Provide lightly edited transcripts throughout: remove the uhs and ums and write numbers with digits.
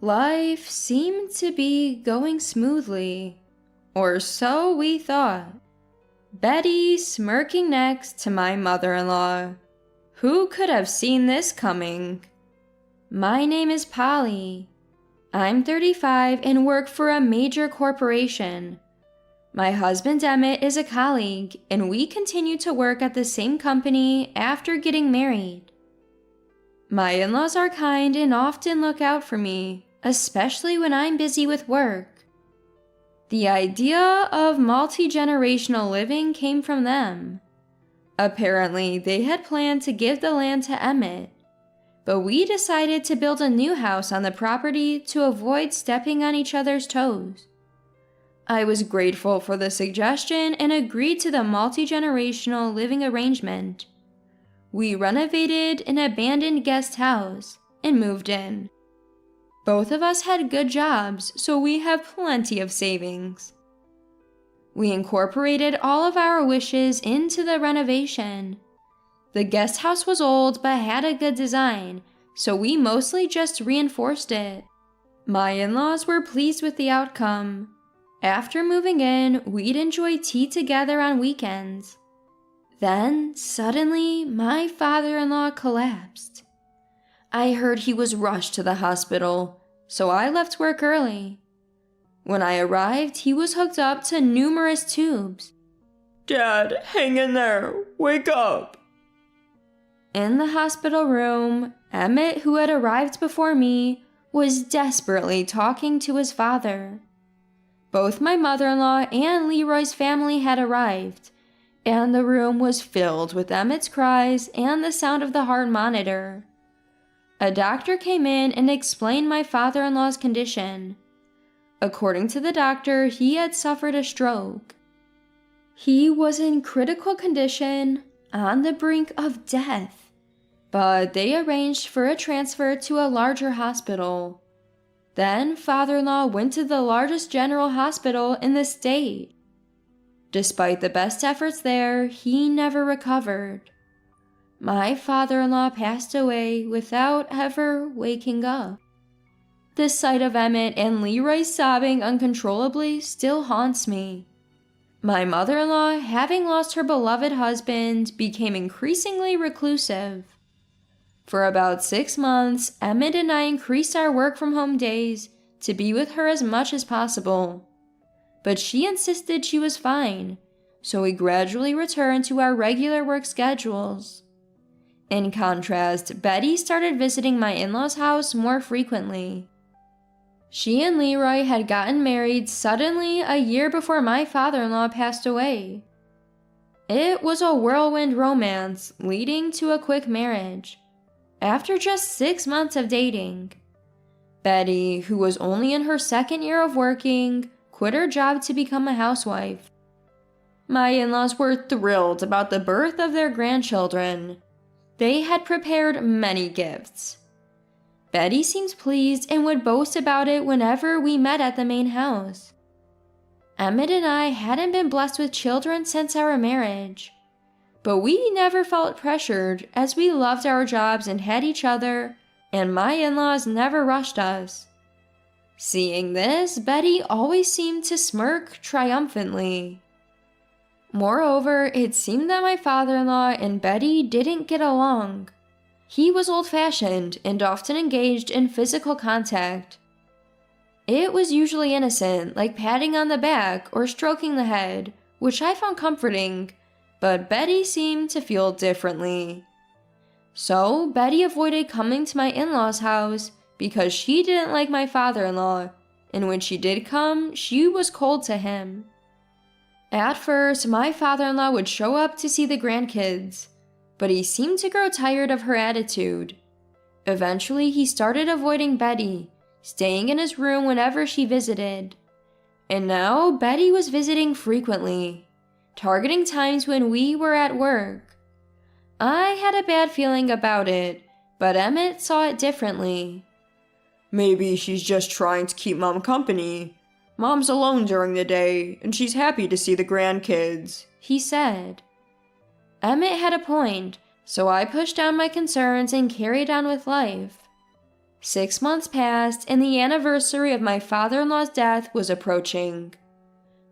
Life seemed to be going smoothly, or so we thought. Betty smirking next to my mother-in-law. Who could have seen this coming? My name is Polly. I'm 35 and work for a major corporation. My husband Emmett is a colleague, and we continue to work at the same company after getting married. My in-laws are kind and often look out for me, especially when I'm busy with work. The idea of multi-generational living came from them. Apparently, they had planned to give the land to Emmett, but we decided to build a new house on the property to avoid stepping on each other's toes. I was grateful for the suggestion and agreed to the multi-generational living arrangement. We renovated an abandoned guest house and moved in. Both of us had good jobs, so we have plenty of savings. We incorporated all of our wishes into the renovation. The guest house was old but had a good design, so we mostly just reinforced it. My in-laws were pleased with the outcome. After moving in, we'd enjoy tea together on weekends. Then, suddenly, my father-in-law collapsed. I heard he was rushed to the hospital, so I left work early. When I arrived, he was hooked up to numerous tubes. Dad, hang in there. Wake up. In the hospital room, Emmett, who had arrived before me, was desperately talking to his father. Both my mother-in-law and Leroy's family had arrived, and the room was filled with Emmett's cries and the sound of the heart monitor. A doctor came in and explained my father-in-law's condition. According to the doctor, he had suffered a stroke. He was in critical condition, on the brink of death, but they arranged for a transfer to a larger hospital. Then father-in-law went to the largest general hospital in the state. Despite the best efforts there, he never recovered. My father-in-law passed away without ever waking up. The sight of Emmett and Leroy sobbing uncontrollably still haunts me. My mother-in-law, having lost her beloved husband, became increasingly reclusive. For about 6 months, Emmett and I increased our work-from-home days to be with her as much as possible. But she insisted she was fine, so we gradually returned to our regular work schedules. In contrast, Betty started visiting my in-laws' house more frequently. She and Leroy had gotten married suddenly a year before my father-in-law passed away. It was a whirlwind romance leading to a quick marriage. After just 6 months of dating, Betty, who was only in her 2nd year of working, quit her job to become a housewife. My in-laws were thrilled about the birth of their grandchildren. They had prepared many gifts. Betty seemed pleased and would boast about it whenever we met at the main house. Emmett and I hadn't been blessed with children since our marriage, but we never felt pressured as we loved our jobs and had each other, and my in-laws never rushed us. Seeing this, Betty always seemed to smirk triumphantly. Moreover, it seemed that my father-in-law and Betty didn't get along. He was old-fashioned and often engaged in physical contact. It was usually innocent, like patting on the back or stroking the head, which I found comforting, but Betty seemed to feel differently. So Betty avoided coming to my in-laws' house because she didn't like my father-in-law, and when she did come, she was cold to him. At first, my father-in-law would show up to see the grandkids, but he seemed to grow tired of her attitude. Eventually, he started avoiding Betty, staying in his room whenever she visited. And now, Betty was visiting frequently, targeting times when we were at work. I had a bad feeling about it, but Emmett saw it differently. Maybe she's just trying to keep Mom company. Mom's alone during the day, and she's happy to see the grandkids, he said. Emmett had a point, so I pushed down my concerns and carried on with life. 6 months passed, and the anniversary of my father-in-law's death was approaching.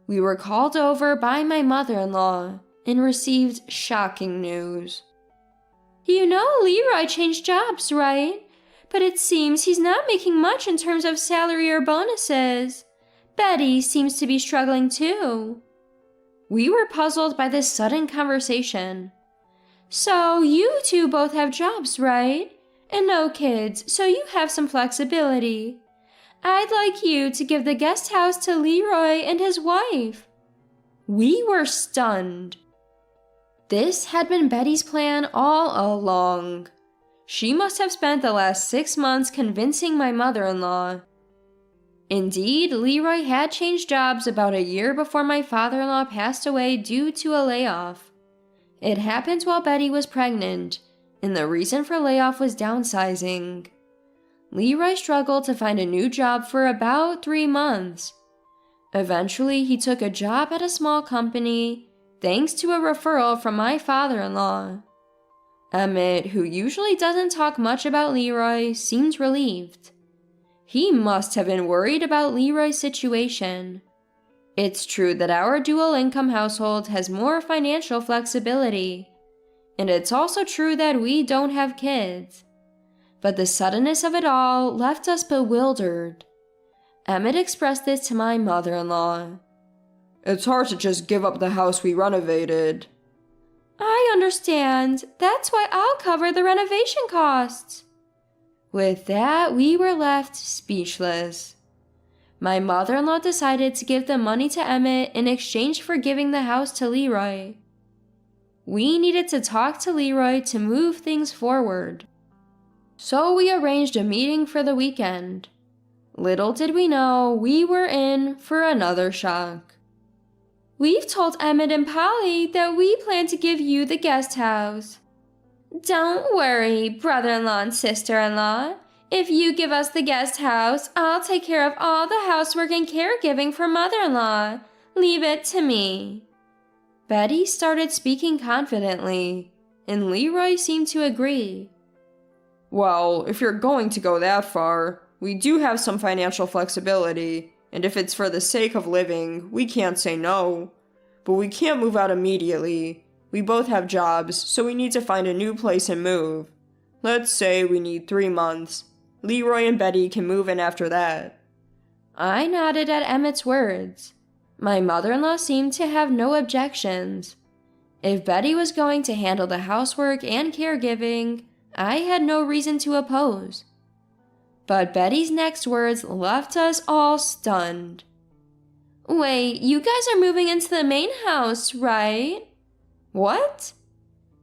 We were called over by my mother-in-law and received shocking news. You know Leroy changed jobs, right? But it seems he's not making much in terms of salary or bonuses. Betty seems to be struggling too. We were puzzled by this sudden conversation. So you two both have jobs, right? And no kids, so you have some flexibility. I'd like you to give the guest house to Leroy and his wife. We were stunned. This had been Betty's plan all along. She must have spent the last 6 months convincing my mother-in-law. Indeed, Leroy had changed jobs about a year before my father-in-law passed away due to a layoff. It happened while Betty was pregnant, and the reason for layoff was downsizing. Leroy struggled to find a new job for about 3 months. Eventually, he took a job at a small company, thanks to a referral from my father-in-law. Emmett, who usually doesn't talk much about Leroy, seemed relieved. He must have been worried about Leroy's situation. It's true that our dual-income household has more financial flexibility, and it's also true that we don't have kids. But the suddenness of it all left us bewildered. Emmett expressed this to my mother-in-law. It's hard to just give up the house we renovated. I understand. That's why I'll cover the renovation costs. With that, we were left speechless. My mother-in-law decided to give the money to Emmett in exchange for giving the house to Leroy. We needed to talk to Leroy to move things forward. So we arranged a meeting for the weekend. Little did we know we were in for another shock. We've told Emmett and Polly that we plan to give you the guest house. Don't worry, brother-in-law and sister-in-law. If you give us the guest house, I'll take care of all the housework and caregiving for mother-in-law. Leave it to me. Betty started speaking confidently, and Leroy seemed to agree. Well, if you're going to go that far, we do have some financial flexibility, and if it's for the sake of living, we can't say no. But we can't move out immediately. We both have jobs, so we need to find a new place and move. Let's say we need 3 months. Leroy and Betty can move in after that. I nodded at Emmett's words. My mother-in-law seemed to have no objections. If Betty was going to handle the housework and caregiving, I had no reason to oppose. But Betty's next words left us all stunned. Wait, you guys are moving into the main house, right? What?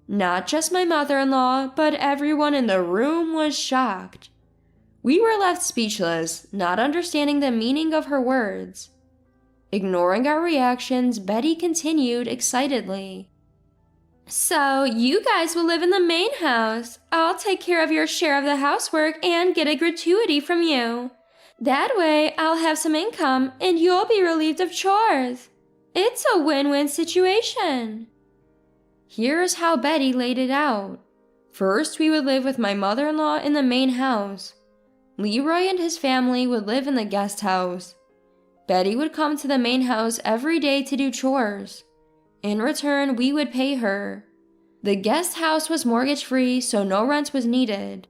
Not just my mother-in-law, but everyone in the room was shocked. We were left speechless, not understanding the meaning of her words. Ignoring our reactions, Betty continued excitedly. So, you guys will live in the main house. I'll take care of your share of the housework and get a gratuity from you. That way, I'll have some income and you'll be relieved of chores. It's a win-win situation. Here's how Betty laid it out. First, we would live with my mother-in-law in the main house. Leroy and his family would live in the guest house. Betty would come to the main house every day to do chores. In return, we would pay her. The guest house was mortgage-free, so no rent was needed.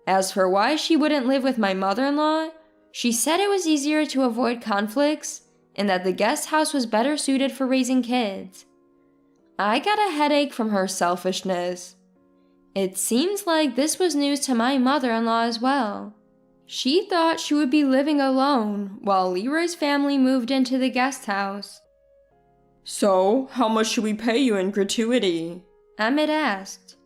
As for why she wouldn't live with my mother-in-law, she said it was easier to avoid conflicts and that the guest house was better suited for raising kids. I got a headache from her selfishness. It seems like this was news to my mother-in-law as well. She thought she would be living alone while Leroy's family moved into the guest house. So, how much should we pay you in gratuity? Emmett asked.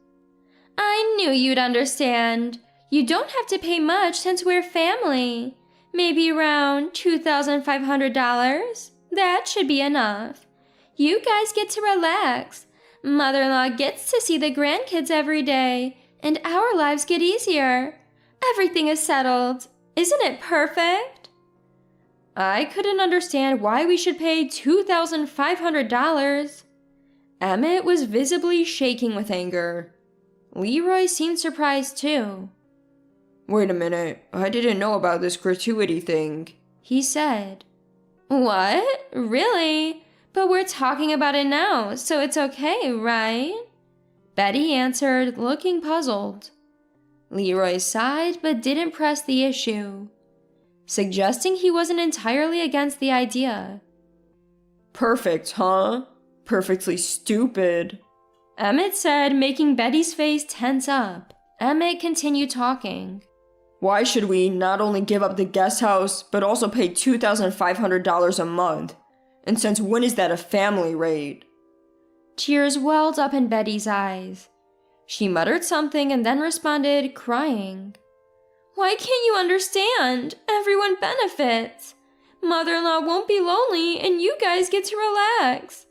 I knew you'd understand. You don't have to pay much since we're family. Maybe around $2,500. That should be enough. You guys get to relax. Mother-in-law gets to see the grandkids every day, and our lives get easier. Everything is settled. Isn't it perfect? I couldn't understand why we should pay $2,500. Emmett was visibly shaking with anger. Leroy seemed surprised too. Wait a minute, I didn't know about this gratuity thing, he said. What? Really? But we're talking about it now, so it's okay, right? Betty answered, looking puzzled. Leroy sighed but didn't press the issue, suggesting he wasn't entirely against the idea. Perfect, huh? Perfectly stupid, Emmett said, making Betty's face tense up. Emmett continued talking. Why should we not only give up the guest house, but also pay $2,500 a month? And since when is that a family rate? Tears welled up in Betty's eyes. She muttered something and then responded, crying. Why can't you understand? Everyone benefits. Mother-in-law won't be lonely and you guys get to relax.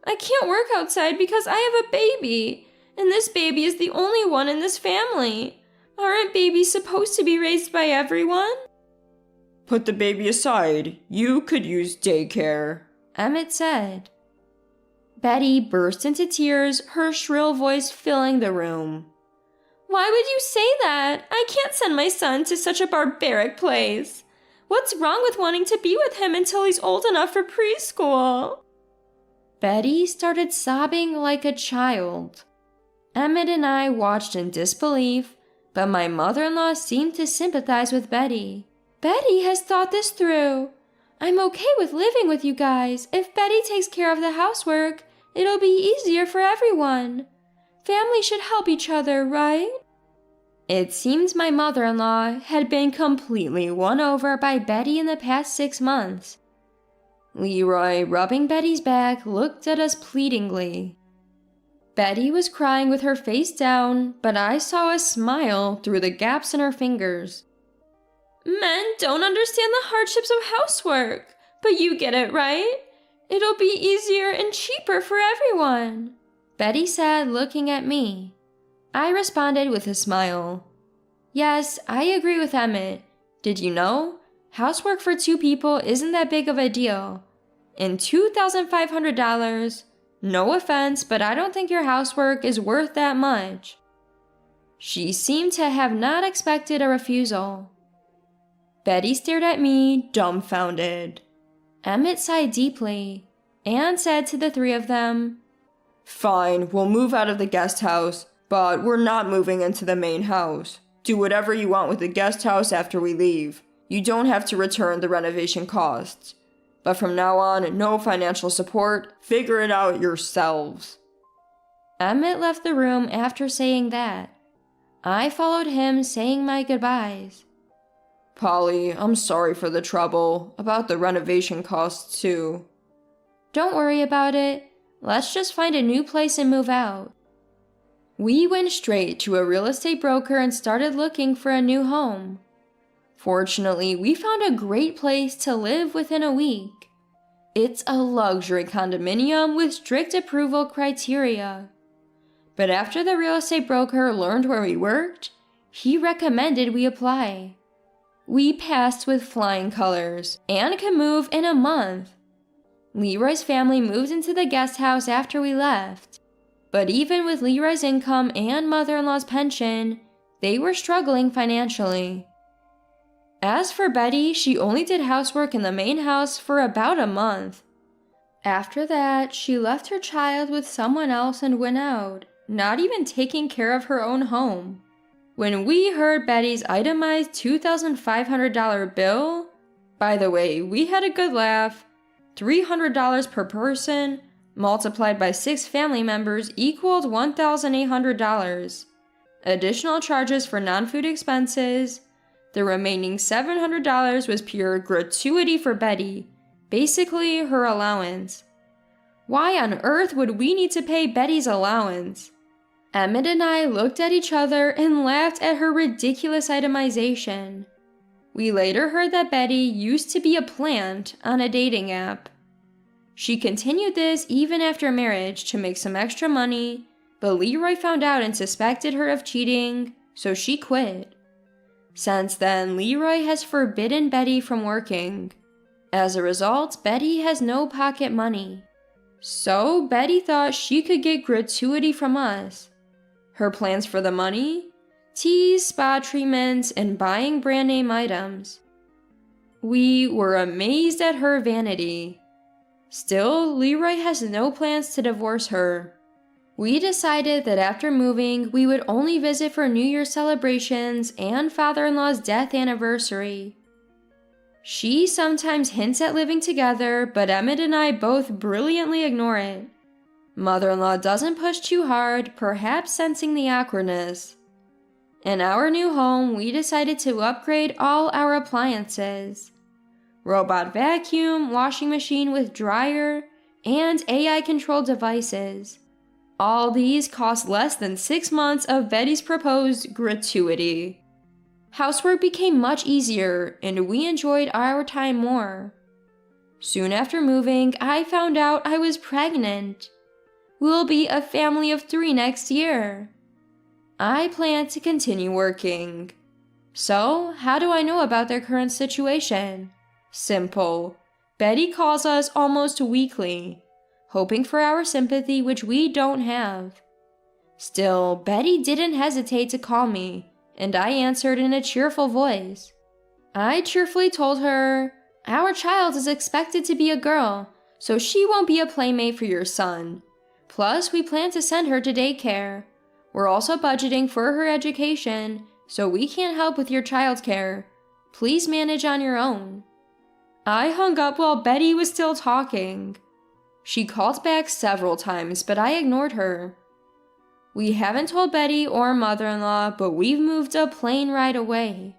I can't work outside because I have a baby, and this baby is the only one in this family. Aren't babies supposed to be raised by everyone? Put the baby aside. You could use daycare, Emmett said. Betty burst into tears, her shrill voice filling the room. Why would you say that? I can't send my son to such a barbaric place. What's wrong with wanting to be with him until he's old enough for preschool? Betty started sobbing like a child. Emmett and I watched in disbelief, but my mother-in-law seemed to sympathize with Betty. Betty has thought this through. I'm okay with living with you guys. If Betty takes care of the housework, it'll be easier for everyone. Family should help each other, right? It seems my mother-in-law had been completely won over by Betty in the past 6 months. Leroy, rubbing Betty's back, looked at us pleadingly. Betty was crying with her face down, but I saw a smile through the gaps in her fingers. Men don't understand the hardships of housework, but you get it, right? It'll be easier and cheaper for everyone, Betty said, looking at me. I responded with a smile. Yes, I agree with Emmett. Did you know? Housework for 2 people isn't that big of a deal. And $2,500, no offense, but I don't think your housework is worth that much. She seemed to have not expected a refusal. Betty stared at me, dumbfounded. Emmett sighed deeply and said to the 3 of them, Fine, we'll move out of the guest house, but we're not moving into the main house. Do whatever you want with the guest house after we leave. You don't have to return the renovation costs. But from now on, no financial support. Figure it out yourselves. Emmett left the room after saying that. I followed him, saying my goodbyes. Polly, I'm sorry for the trouble. About the renovation costs, too. Don't worry about it. Let's just find a new place and move out. We went straight to a real estate broker and started looking for a new home. Fortunately, we found a great place to live within a week. It's a luxury condominium with strict approval criteria. But after the real estate broker learned where we worked, he recommended we apply. We passed with flying colors and could move in a month. Leroy's family moved into the guest house after we left. But even with Leroy's income and mother-in-law's pension, they were struggling financially. As for Betty, she only did housework in the main house for about a month. After that, she left her child with someone else and went out, not even taking care of her own home. When we heard Betty's itemized $2,500 bill, by the way, we had a good laugh. $300 per person, multiplied by 6 family members equaled $1,800. Additional charges for non-food expenses. The remaining $700 was pure gratuity for Betty, basically her allowance. Why on earth would we need to pay Betty's allowance? Emmett and I looked at each other and laughed at her ridiculous itemization. We later heard that Betty used to be a plant on a dating app. She continued this even after marriage to make some extra money, but Leroy found out and suspected her of cheating, so she quit. Since then, Leroy has forbidden Betty from working. As a result, Betty has no pocket money. So Betty thought she could get gratuity from us. Her plans for the money? teas, spa treatments, and buying brand name items. We were amazed at her vanity. Still, Leroy has no plans to divorce her. We decided that after moving, we would only visit for New Year's celebrations and father-in-law's death anniversary. She sometimes hints at living together, but Emmett and I both brilliantly ignore it. Mother-in-law doesn't push too hard, perhaps sensing the awkwardness. In our new home, we decided to upgrade all our appliances. Robot vacuum, washing machine with dryer, and AI-controlled devices. All these cost less than 6 months of Betty's proposed gratuity. Housework became much easier, and we enjoyed our time more. Soon after moving, I found out I was pregnant. We'll be a family of 3 next year. I plan to continue working. So, how do I know about their current situation? Simple. Betty calls us almost weekly, hoping for our sympathy, which we don't have. Still, Betty didn't hesitate to call me, and I answered in a cheerful voice. I cheerfully told her, "Our child is expected to be a girl, so she won't be a playmate for your son. Plus, we plan to send her to daycare. We're also budgeting for her education, so we can't help with your childcare. Please manage on your own." I hung up while Betty was still talking. She called back several times, but I ignored her. We haven't told Betty or mother-in-law, but we've moved a plane ride away.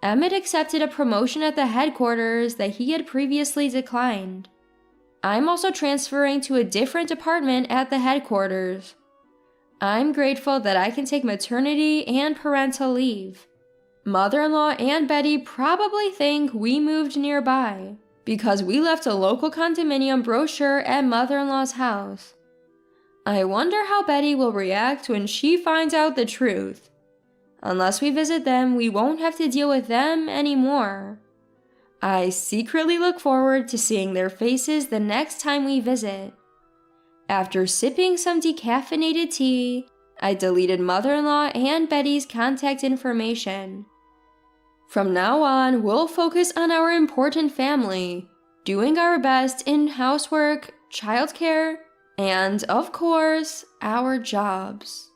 Emmett accepted a promotion at the headquarters that he had previously declined. I'm also transferring to a different department at the headquarters. I'm grateful that I can take maternity and parental leave. Mother-in-law and Betty probably think we moved nearby because we left a local condominium brochure at mother-in-law's house. I wonder how Betty will react when she finds out the truth. Unless we visit them, we won't have to deal with them anymore. I secretly look forward to seeing their faces the next time we visit. After sipping some decaffeinated tea, I deleted mother-in-law and Betty's contact information. From now on, we'll focus on our important family, doing our best in housework, childcare, and, of course, our jobs.